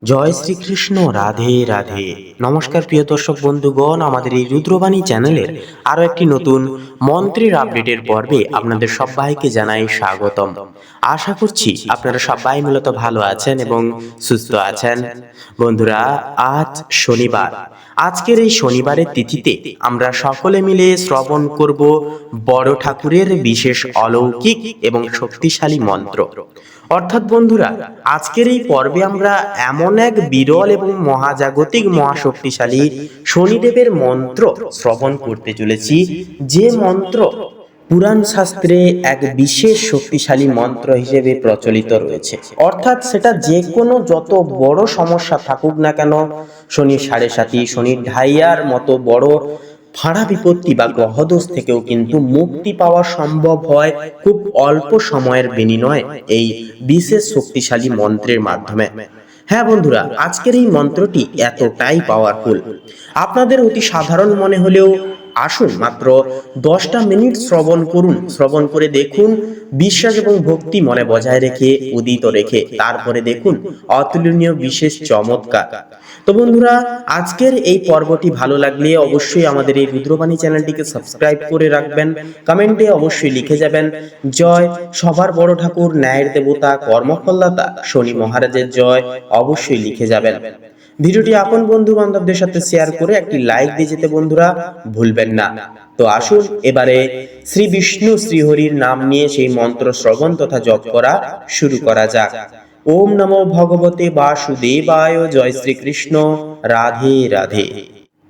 জয় শ্রীকৃষ্ণ। রাধে রাধে। নমস্কার প্রিয় দর্শক বন্ধুগণ, আমাদের এই রুদ্রবাণী চ্যানেলের আরো একটি নতুন মন্ত্রের আপডেটের পর্বে আপনাদের সবাইকে জানাই স্বাগতম। আশা করছি আপনারা সবাই মূলত ভালো আছেন এবং সুস্থ আছেন। বন্ধুরা, আজ শনিবার। আজকের এই শনিবারের তিথিতে আমরা সকলে মিলে শ্রবণ করব বড় ঠাকুরের বিশেষ অলৌকিক এবং শক্তিশালী মন্ত্র। অর্থাৎ বন্ধুরা, আজকের এই পর্বে আমরা এমন এক বিরল এবং মহাজাগতিক মহাশক্তিশালী শনিদেবের মন্ত্র শ্রবণ করতে চলেছি, যে মন্ত্র পুরাণ শাস্ত্রে এক বিশেষ শক্তিশালী মন্ত্র হিসেবে প্রচলিত রয়েছে। অর্থাৎ সেটা যে কোনো যত বড় সমস্যা থাকুক না কেন, শনির সাড়ে সাতি, শনির ঢাইয়ার মতো বড় ফাঁড়া বিপত্তি বা গ্রহদোষ থেকেও কিন্তু মুক্তি পাওয়া সম্ভব হয় খুব অল্প সময়ের বিনিময়ে এই বিশেষ শক্তিশালী মন্ত্রের মাধ্যমে। হ্যাঁ বন্ধুরা, আজকের এই মন্ত্রটি এতটাই পাওয়ারফুল, আপনাদের অতি সাধারণ মনে হলেও আসুন মাত্র 10টা মিনিট শ্রবণ করুন। শ্রবণ করে দেখুন, বিশ্বাস এবং ভক্তি মনে বজায় রেখে, উদিত রেখে, তারপরে দেখুন অতুলনীয় বিশেষ চমৎকার। তো বন্ধুরা, আজকের এই পর্বটি ভালো লাগলে অবশ্যই আমাদের এই রুদ্রবাণী চ্যানেলটিকে সাবস্ক্রাইব করে রাখবেন। কমেন্টে অবশ্যই লিখে যাবেন জয়। সবার বড় ঠাকুর, ন্যায়ের দেবতা, কর্মফলদাতা শনি মহারাজের জয় অবশ্যই লিখে যাবেন। ভিডিওটি আপন বন্ধু বান্ধবদের সাথে শেয়ার করে একটি লাইক দিয়ে যেতে বন্ধুরা ভুলবেন না। তো আসুন এবারে শ্রী বিষ্ণু শ্রীহরির নাম নিয়ে সেই মন্ত্র শ্রবণ তথা জপ করা শুরু করা যাক। ওম নমো ভগবতে বাসুদেবায়। জয় শ্রীকৃষ্ণ। রাধে রাধে।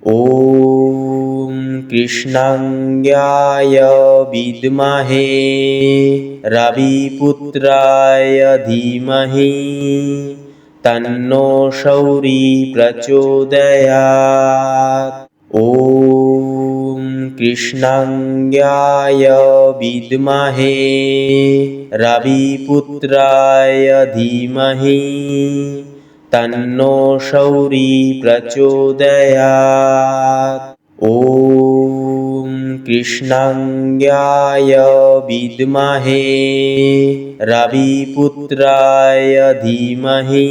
ওম কৃষ্ণাঙ্গায় বিদ্মহে রবিপুত্রায় ধীমহি তন্নো শৌরি প্রচোদয়াৎ। ওম কৃষ্ণাঙ্গায় বিদ্মহে রবিপুত্রায় ধীমহি তন্নো শৌরি প্রচোদয়াৎ। ওম কৃষ্ণাঙ্গায় বিদ্মহে রবিপুত্রায় ধীমহি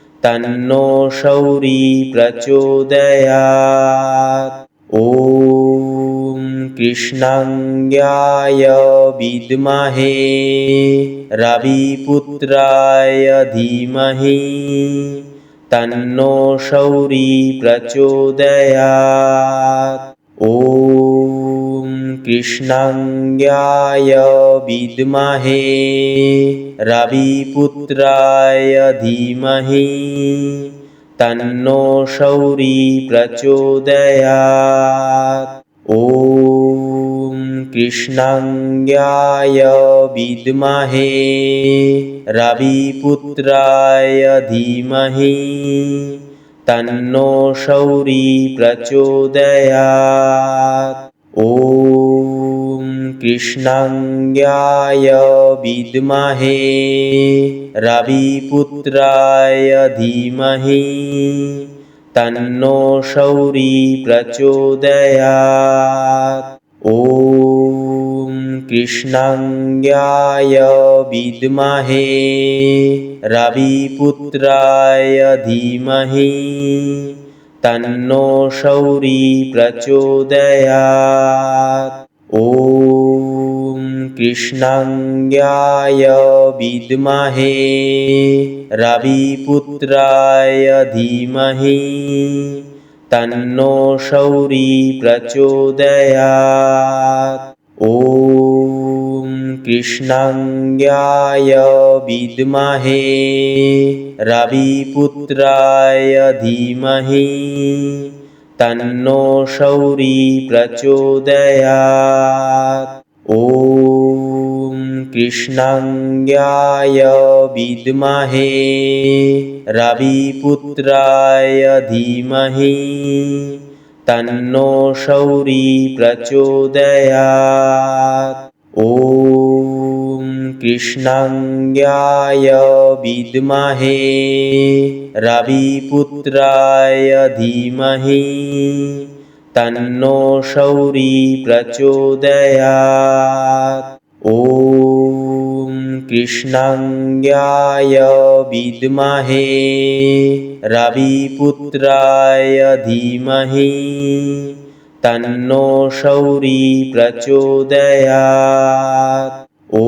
তন্নো শৌরি প্রচোদয়াৎ। ওম কৃষ্ণাঙ্গায় বিদ্মহে রবিপুত্রায় ধীমহি তন্নো শৌরি প্রচোদয়াৎ। ওম কৃষ্ণাঙ্গায় বিদ্মহে রবিপুত্রায় ধীমহি তন্নো শৌরি প্রচোদয়াৎ। ওম কৃষ্ণাঙ্গায় বিদ্মহে রবিপুত্রায় ধীমহি তন্নো শৌরি প্রচোদয়াৎ। ওম কৃষ্ণাঙ্গায় বিদ্মহে রবিপুত্রায় ধীমহি তন্নো শৌরি প্রচোদয়াৎ। ওম কৃষ্ণাঙ্গায় বিদ্মহে রবিপুত্রায় ধীমহি তন্নো শৌরি প্রচোদয়াৎ। ওম কৃষ্ণাঙ্গায় বিদ্মহে রবিপুত্রায় ধীমহি তন্নো শৌরি প্রচোদয়াৎ। ওম কৃষ্ণাঙ্গায় বিদ্মহে রবিপুত্রায় ধীমহি তন্নো শৌরি প্রচোদয়াৎ। ওম কৃষ্ণাঙ্গায় বিদ্মহে রবিপুত্রায় ধীমহি তন্নো শৌরি প্রচোদয়াৎ। ওম কৃষ্ণাঙ্গায় বিদ্মহে রবিপুত্রায় ধীমহি তন্নো শৌরি প্রচোদয়াৎ। ওম कृष्णाङ्गाय विद्महे रविपुत्राय धीमहि तन्नो शौरी प्रचोदयात्। ॐ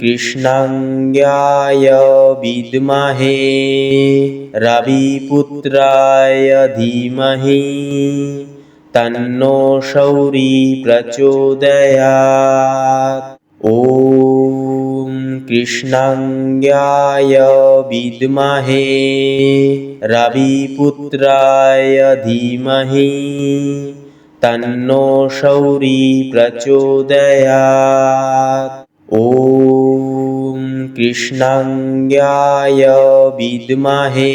कृष्णाङ्गाय विद्महे रविपुत्राय धीमहि तन्नो शौरी प्रचोदयात्। ॐ कृष्णाङ्गाय विद्महे रविपुत्राय धीमहि तन्नो शौरी प्रचोदयात्। ॐ कृष्णाङ्गाय विद्महे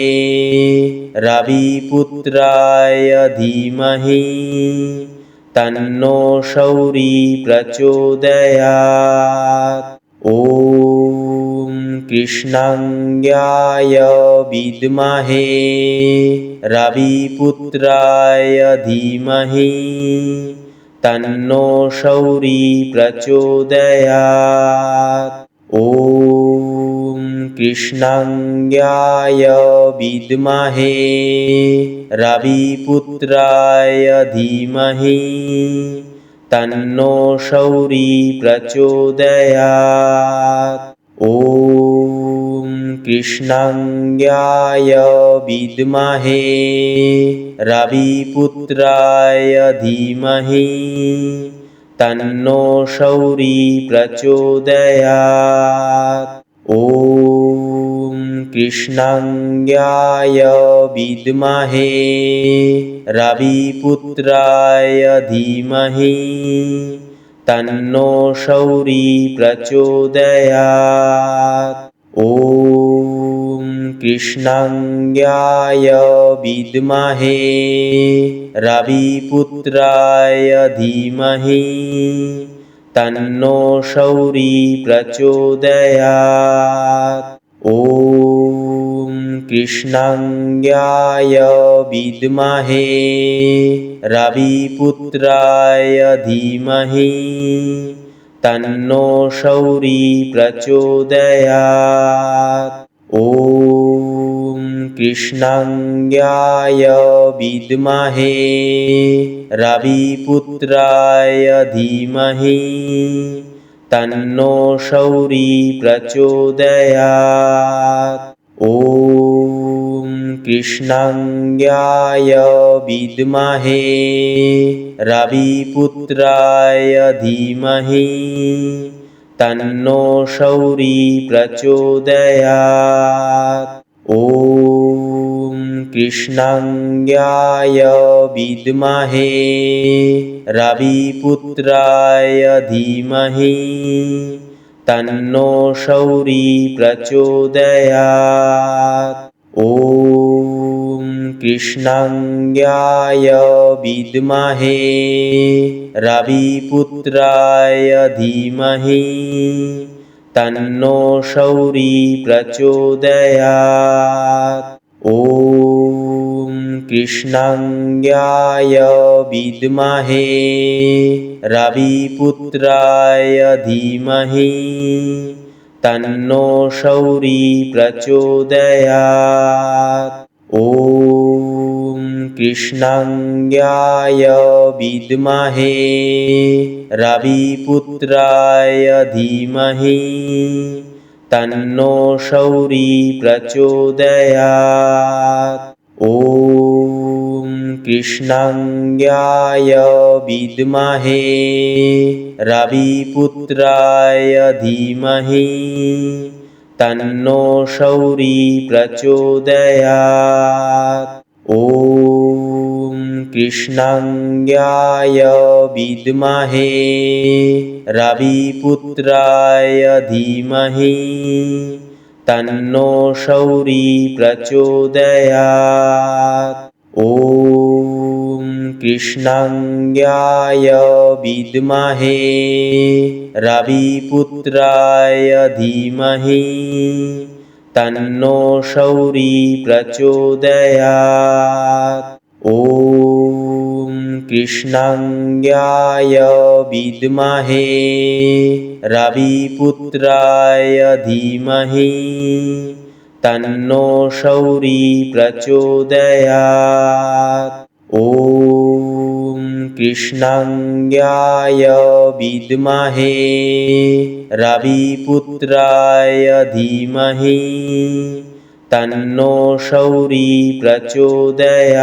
रविपुत्राय धीमहि तन्नो शौरी प्रचोदयात्। ॐ कृष्णाङ्गाय विद्महे रविपुत्राय धीमहि तन्नो शौरी प्रचोदयात्। ॐ कृष्णाङ्गाय विद्महे रविपुत्राय धीमहि तन्नो शौरी प्रचोदयात्। ॐ कृष्णाङ्गाय विद्महे रविपुत्राय धीमहि तन्नो शौरी प्रचोदयात्। ॐ कृष्णाङ्गाय विद्महे रविपुत्राय धीमहि तन्नो शौरी प्रचोदयात्। ॐ कृष्णाङ्गाय विद्महे रविपुत्राय धीमहि तन्नो शौरी प्रचोदयात्। ॐ कृष्णाङ्गाय विद्महे रविपुत्राय धीमहि तन्नो शौरी प्रचोदयात्। ॐ कृष्णाङ्गाय विद्महे रविपुत्राय धीमहि तन्नो शौरी प्रचोदयात्। ॐ कृष्णाङ्गाय विद्महे रविपुत्राय धीमहि तन्नो शौरी प्रचोदयात्। ॐ कृष्णाङ्गाय विद्महे रविपुत्राय धीमहि तन्नो शौरी प्रचोदयात्। ॐ कृष्णाङ्गाय विद्महे रविपुत्राय धीमहि तन्नो शौरी प्रचोदयात्। ॐ कृष्णाङ्गाय विद्महे रविपुत्राय धीमहि तन्नो शौरी प्रचोदयात्। ॐ कृष्णाङ्गाय विद्महे रविपुत्राय धीमहि तन्नो शौरी प्रचोदयात्। ॐ कृष्णाङ्गाय विद्महे रविपुत्राय धीमहि तन्नो शौरी प्रचोदयात्। ॐ कृष्णाङ्गाय विद्महे रविपुत्राय धीमहि तन्नो शौरी प्रचोदयात्। ॐ कृष्णाङ्गाय विद्महे रविपुत्राय धीमहि तन्नो शौरी प्रचोदयात्। ॐ कृष्णाङ्गाय विद्महे रविपुत्राय धीमहि तन्नो शौरी प्रचोदयात्। ॐ कृष्णाङ्गाय विद्महे रविपुत्राय धीमहि तन्नो शौरी प्रचोदयात्।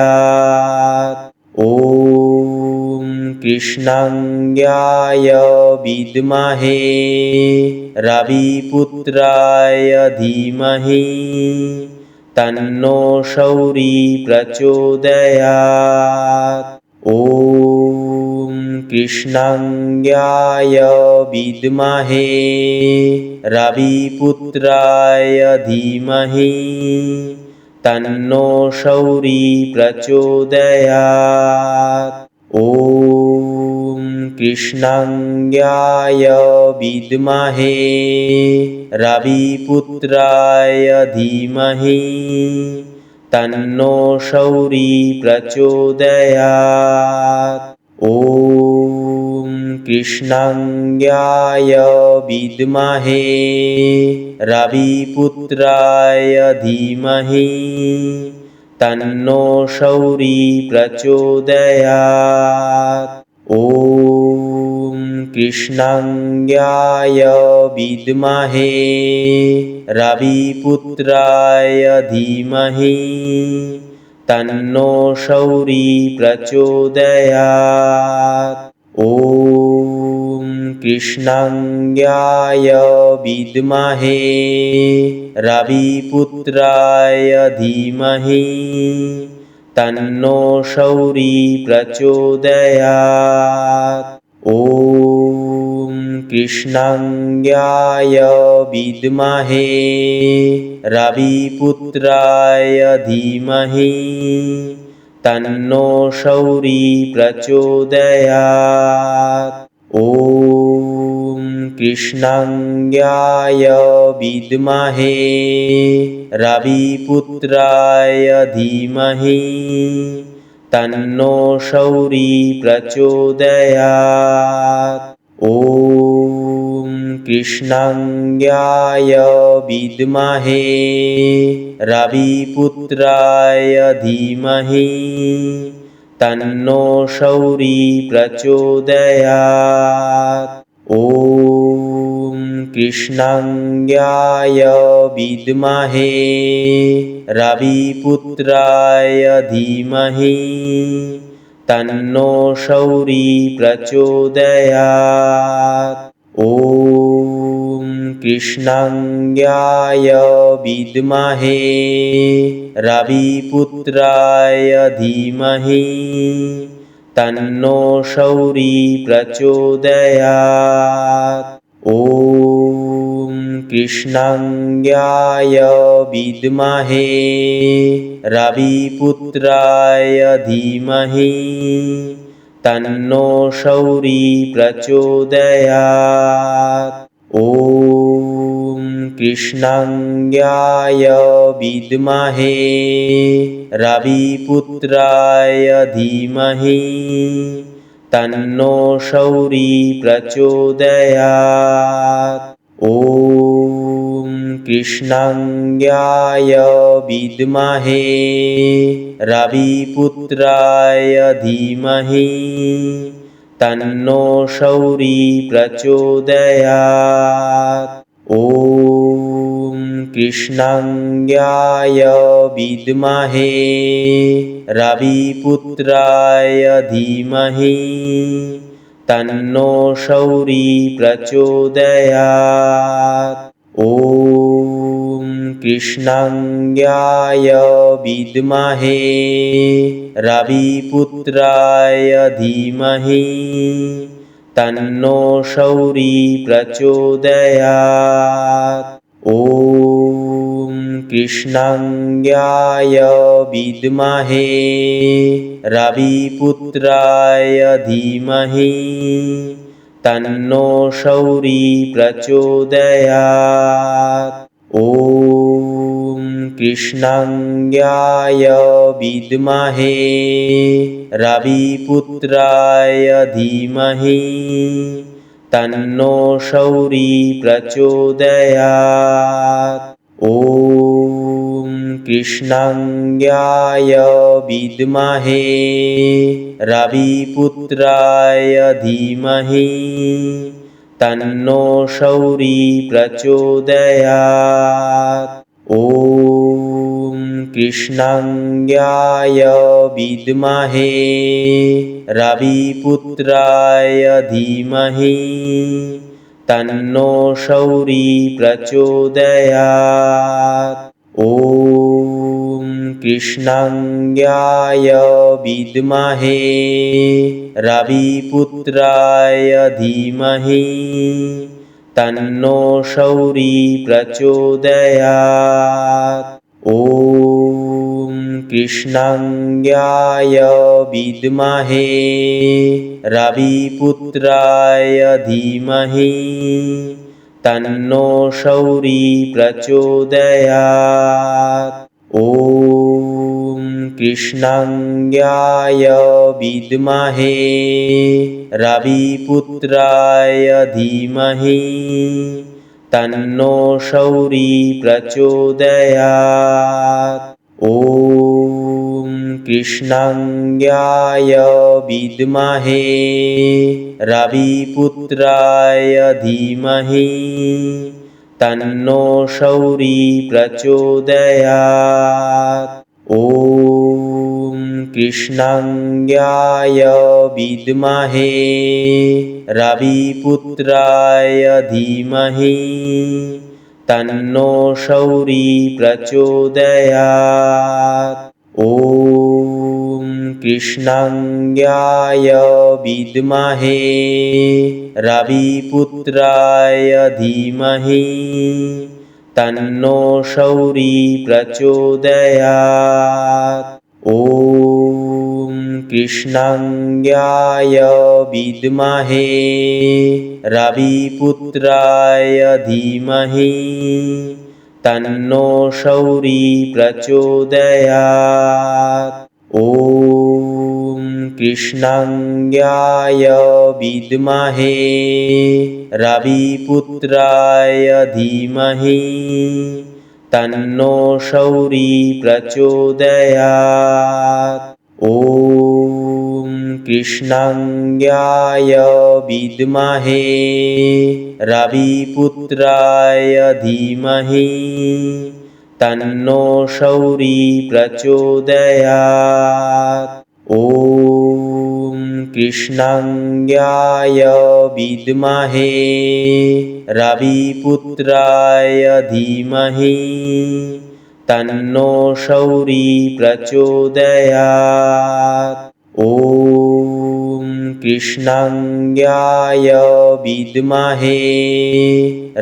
ॐ कृष्णाङ्गाय विद्महे रविपुत्राय धीमहि तन्नो शौरी प्रचोदयात्। ॐ कृष्णाङ्गाय विद्महे रविपुत्राय धीमहि तन्नो शौरी प्रचोदयात्। ॐ कृष्णाङ्गाय विद्महे रविपुत्राय धीमहि तन्नो शौरी प्रचोदयात्। ॐ कृष्णाङ्गाय विद्महे रविपुत्राय धीमहि तन्नो शौरी प्रचोदयात्। ॐ कृष्णाङ्गाय विद्महे रविपुत्राय धीमहि तन्नो शौरी प्रचोदयात्। ॐ कृष्णाङ्गाय विद्महे रविपुत्राय धीमहि तन्नो शौरी प्रचोदयात्। ॐ कृष्णाङ्गाय विद्महे रविपुत्राय धीमहि तन्नो शौरी प्रचोदयात्। ॐ कृष्णाङ्गाय विद्महे रविपुत्राय धीमहि तन्नो शौरी प्रचोदयात्। ॐ कृष्णाङ्गाय विद्महे रविपुत्राय धीमहि तन्नो शौरी प्रचोदयात्। ॐ कृष्णाङ्गाय विद्महे रविपुत्राय धीमहि तन्नो शौरी प्रचोदयात्। ॐ कृष्णाङ्गाय विद्महे रविपुत्राय धीमहि तन्नो शौरी प्रचोदयात्। ॐ कृष्णाङ्गाय विद्महे रविपुत्राय धीमहि तन्नो शौरी प्रचोदयात्। ॐ कृष्णाङ्गाय विद्महे रविपुत्राय धीमहि तन्नो शौरी प्रचोदयात्। ॐ कृष्णाङ्गाय विद्महे रविपुत्राय धीमहि तन्नो शौरी प्रचोदयात्। ॐ कृष्णाङ्गाय विद्महे रविपुत्राय धीमहि तन्नो शौरी प्रचोदयात्। ॐ कृष्णाङ्गाय विद्महे रविपुत्राय धीमहि तन्नो शौरी प्रचोदयात्। ॐ कृष्णाङ्गाय विद्महे रविपुत्राय धीमहि तन्नो शौरी प्रचोदयात्। ॐ कृष्णाङ्गाय विद्महे रविपुत्राय धीमहि तन्नो शौरी प्रचोदयात्। ॐ कृष्णाङ्गाय विद्महे रविपुत्राय धीमहि तन्नो शौरी प्रचोदयात्। ॐ कृष्णाङ्गाय विद्महे रविपुत्राय धीमहि तन्नो शौरी प्रचोदयात्। ॐ कृष्णाङ्गाय विद्महे रविपुत्राय धीमहि तन्नो शौरी प्रचोदयात्। ॐ कृष्णाङ्गाय विद्महे रविपुत्राय धीमहि तन्नो शौरी प्रचोदयात्। ॐ कृष्णाङ्गाय विद्महे रविपुत्राय धीमहि तन्नो शौरी प्रचोदयात्। ॐ कृष्णाङ्गाय विद्महे रविपुत्राय धीमहि तन्नो शौरी प्रचोदयात्। ॐ कृष्णाङ्गाय विद्महे रविपुत्राय धीमहि तन्नो शौरी प्रचोदयात्। ॐ कृष्णाङ्गाय विद्महे रविपुत्राय धीमहि तन्नो शौरी प्रचोदयात्। ॐ कृष्णाङ्गाय विद्महे रविपुत्राय धीमहि तन्नो शौरी प्रचोदयात्। ॐ कृष्णाङ्गाय विद्महे रविपुत्राय धीमहि तन्नो शौरी प्रचोदयात्। ॐ कृष्णाङ्गाय विद्महे रविपुत्राय धीमहि तन्नो शौरी प्रचोदयात्। ॐ कृष्णाङ्गाय विद्महे रविपुत्राय धीमहि तन्नो शौरी प्रचोदयात्। ॐ कृष्णाङ्गाय विद्महे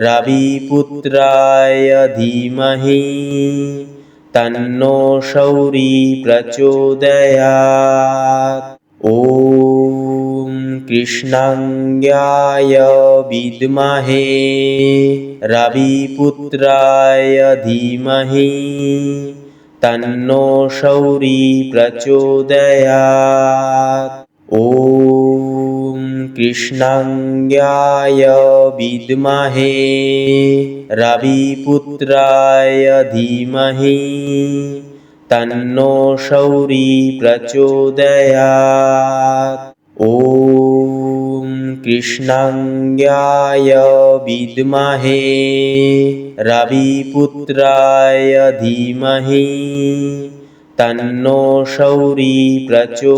रविपुत्राय धीमहि तन्नो शौरी प्रचोदयात्। ॐ कृष्णाङ्गाय विद्महे रविपुत्राय धीमहि तन्नो शौरी प्रचोदयात्। ॐ कृष्णाङ्गाय विद्महे रविपुत्राय धीमहि तन्नो शौरी प्रचोदयात्। ॐ कृष्णाङ्गाय विद्महे रविपुत्राय धीमहि तन्नो शौरी प्रचोदयात्।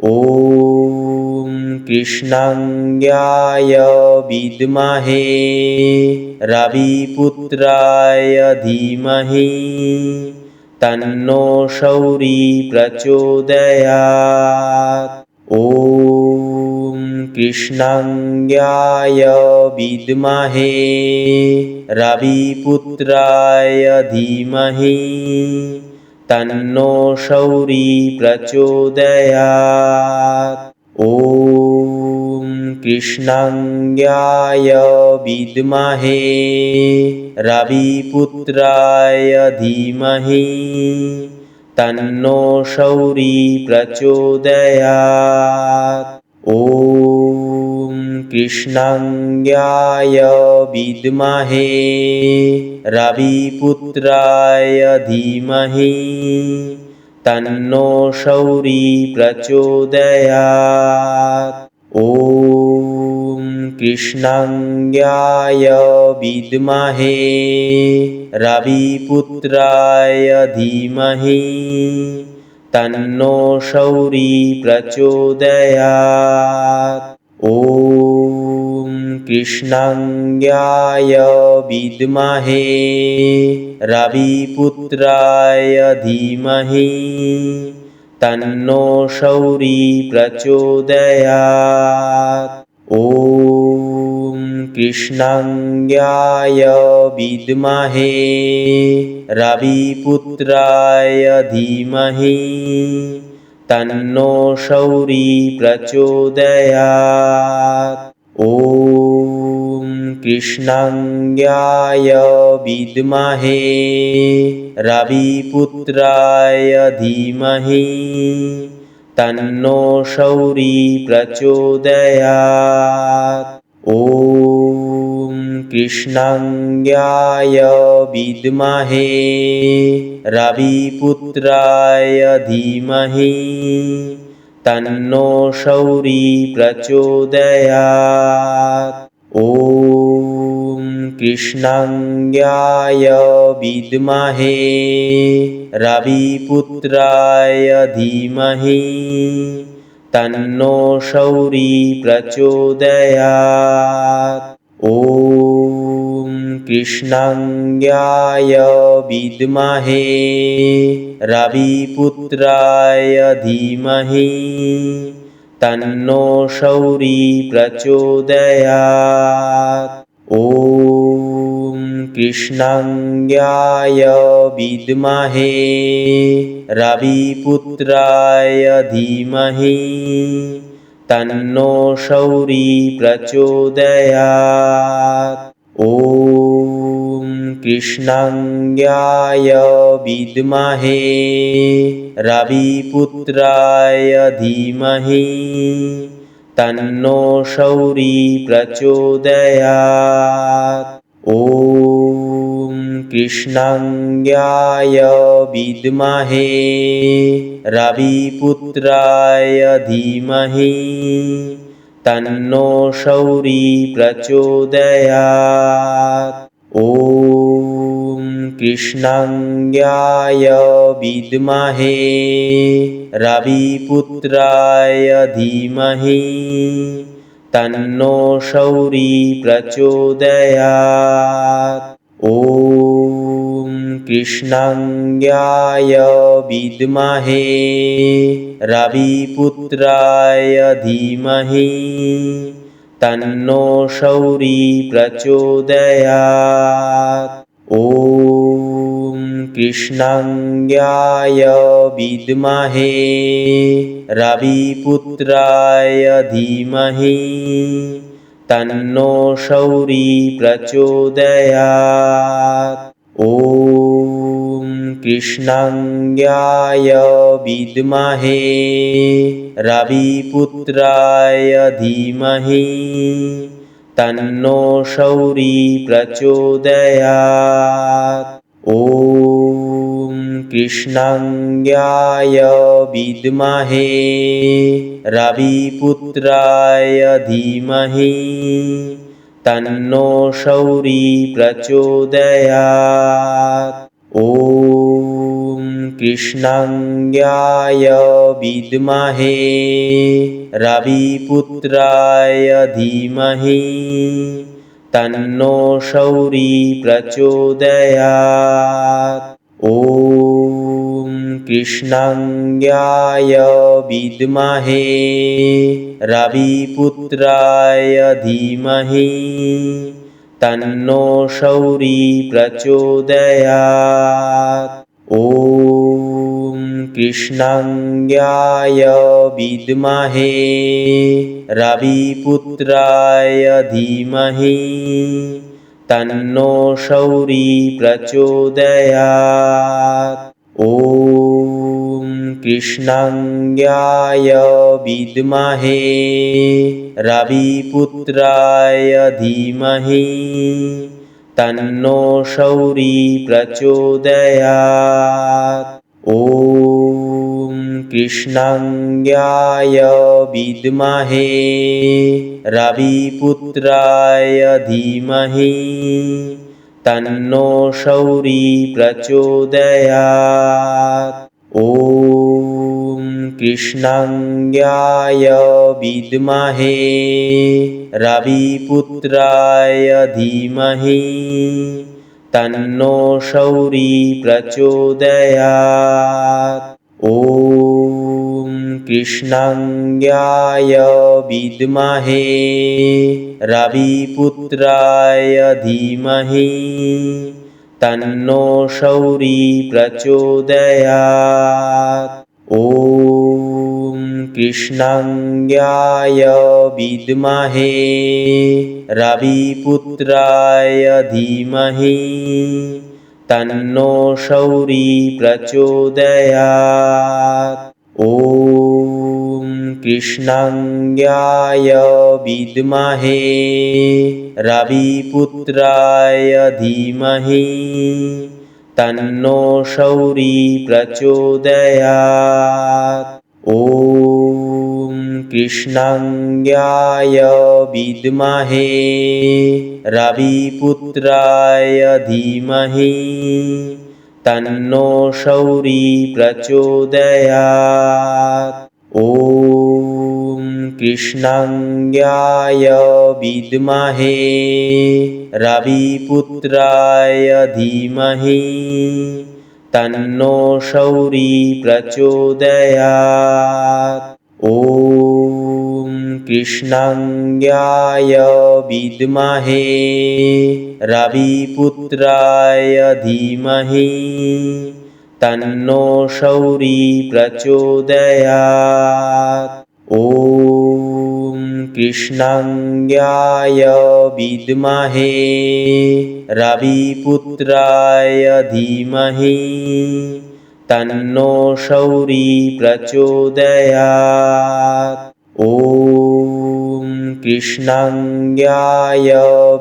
ॐ कृष्णाङ्गाय विद्महे रविपुत्राय धीमहि तन्नो शौरी प्रचोदयात्। ॐ कृष्णाङ्गाय विद्महे रविपुत्राय धीमहि तन्नो शौरी प्रचोदयात्। ॐ कृष्णाङ्गाय विद्महे रविपुत्राय धीमहि तन्नो शौरी प्रचोदयात्। ॐ कृष्णाङ्गाय विद्महे रविपुत्राय धीमहि तन्नो शौरी प्रचोदयात्। ॐ कृष्णाङ्गाय विद्महे रविपुत्राय धीमहि तन्नो शौरी प्रचोदयात्। ॐ कृष्णाङ्गाय विद्महे रविपुत्राय धीमहि तन्नो शौरी प्रचोदयात्। ॐ कृष्णाङ्गाय विद्महे रविपुत्राय धीमहि तन्नो शौरी प्रचोदयात्। ॐ कृष्णाङ्गाय विद्महे रविपुत्राय धीमहि तन्नो शौरी प्रचोदयात्। ॐ कृष्णाङ्गाय विद्महे रविपुत्राय धीमहि तन्नो शौरी प्रचोदयात्। ॐ कृष्णाङ्गाय विद्महे रविपुत्राय धीमहि तन्नो शौरी प्रचोदयात्। ॐ कृष्णाङ्गाय विद्महे रविपुत्राय धीमहि तन्नो शौरी प्रचोदयात्। ॐ कृष्णाङ्गाय विद्महे रविपुत्राय धीमहि तन्नो शौरी प्रचोदयात्। ॐ कृष्णाङ्गाय विद्महे रविपुत्राय धीमहि तन्नो शौरी प्रचोदयात्। ॐ कृष्णाङ्गाय विद्महे रविपुत्राय धीमहि तन्नो शौरी प्रचोदयात्। ॐ कृष्णाङ्गाय विद्महे रविपुत्राय धीमहि तन्नो शौरी प्रचोदयात्। ॐ कृष्णाङ्गाय विद्महे रविपुत्राय धीमहि तन्नो शौरी प्रचोदयात्। ॐ कृष्णाङ्गाय विद्महे रविपुत्राय धीमहि तन्नो शौरी प्रचोदयात्। ॐ कृष्णाङ्गाय विद्महे रविपुत्राय धीमहि तन्नो शौरी प्रचोदयात्। ॐ कृष्णाङ्गाय विद्महे रविपुत्राय धीमहि तन्नो शौरी प्रचोदयात्। ॐ कृष्णाङ्गाय विद्महे रविपुत्राय धीमहि तन्नो शौरी प्रचोदयात्। ॐ कृष्णाङ्गाय विद्महे रविपुत्राय धीमहि तन्नो शौरी प्रचोदयात्। ॐ कृष्णाङ्गाय विद्महे रविपुत्राय धीमहि तन्नो शौरी प्रचोदयात्। ॐ कृष्णाङ्गाय विद्महे रविपुत्राय रविपुत्राय धीमहि तन्नो शौरी प्रचोदयात्। ॐ कृष्णाङ्गाय विद्महे रविपुत्राय धीमहि तन्नो शौरी प्रचोदयात्। ॐ कृष्णाङ्गाय विद्महे रविपुत्राय धीमहि तन्नो शौरी प्रचोदयात्। ॐ कृष्णाङ्गाय विद्महे रविपुत्राय धीमहि तन्नो शौरी प्रचोदयात्। ॐ कृष्णाङ्गाय विद्महे रविपुत्राय धीमहि तन्नो शौरी प्रचोदयात्। ॐ कृष्णाङ्गाय विद्महे रविपुत्राय धीमहि तन्नो शौरी प्रचोदयात्। ॐ कृष्णाङ्गाय विद्महे रविपुत्राय धीमहि तन्नो शौरी प्रचोदयात्। ॐ कृष्णाङ्गाय विद्महे रविपुत्राय धीमहि तन्नो शौरी प्रचोदयात्। ॐ कृष्णाङ्गाय विद्महे रविपुत्राय धीमहि तन्नो शौरी प्रचोदयात्। ॐ कृष्णाङ्गाय विद्महे रविपुत्राय धीमहि तन्नो शौरी प्रचोदयात्। ॐ कृष्णाङ्गाय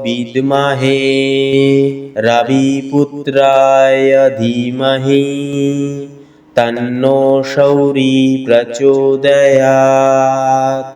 विद्महे रविपुत्राय धीमहि तन्नो शौरी प्रचोदयात्।